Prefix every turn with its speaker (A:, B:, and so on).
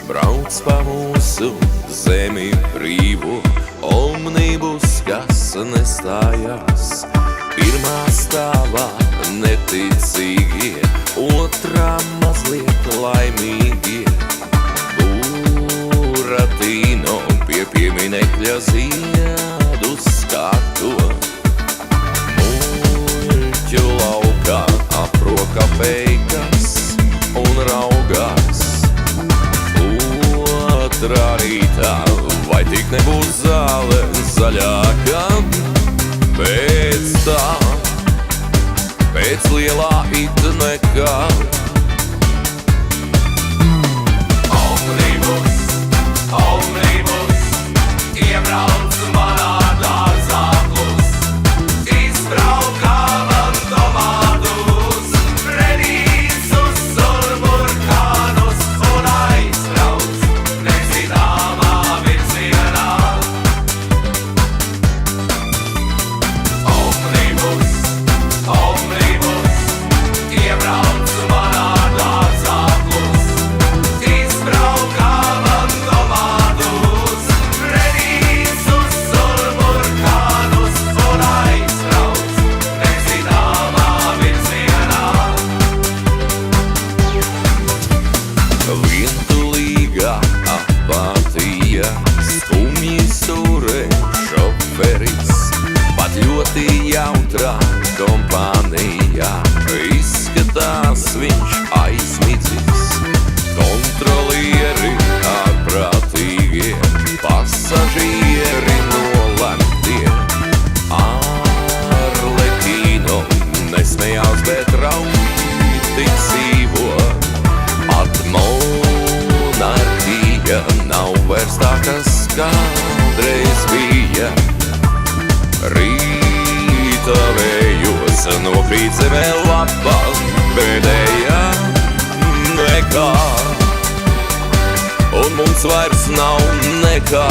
A: Brauc pa mūsu zemi brīvo omnibus, kas nestājās. Pirmā stāvā neticīgie, otrā mazliet laimīgie. Buratino pie pieminekļa ziedu skato. Muļķu laukā aproka peikas un raugās. Otrā rītā vai tik nebūs zāle zaļāka? Pēc lielā it nekā. Omnibus, omnibus, iebrauc manā dārzā klus. Izbrauka man tomātus, redīsus un burkānus un aizbrauc nezināmā virzienā. Omnibus, omnibus, iebrauc manā dārzā klus. Izbrauka man tomātus, redīsus un burkānus un aizbrauc nezināmā virzienā. Vientulīgā apātija, skumji stūrē šoferis, pat ļoti jautrā kompānijā. Izskatās viņš aizmidzis, kontrolieri ārprātīgie, pasažieri nolemtie. Arlekino nesmējās, bet rauti dzīvo. Pat monarhija nav vairs tā, kas kādreiz bija. Rīta vējos nokrīt zemē lapa pēdējā nekā, un mums vairs nav nekā.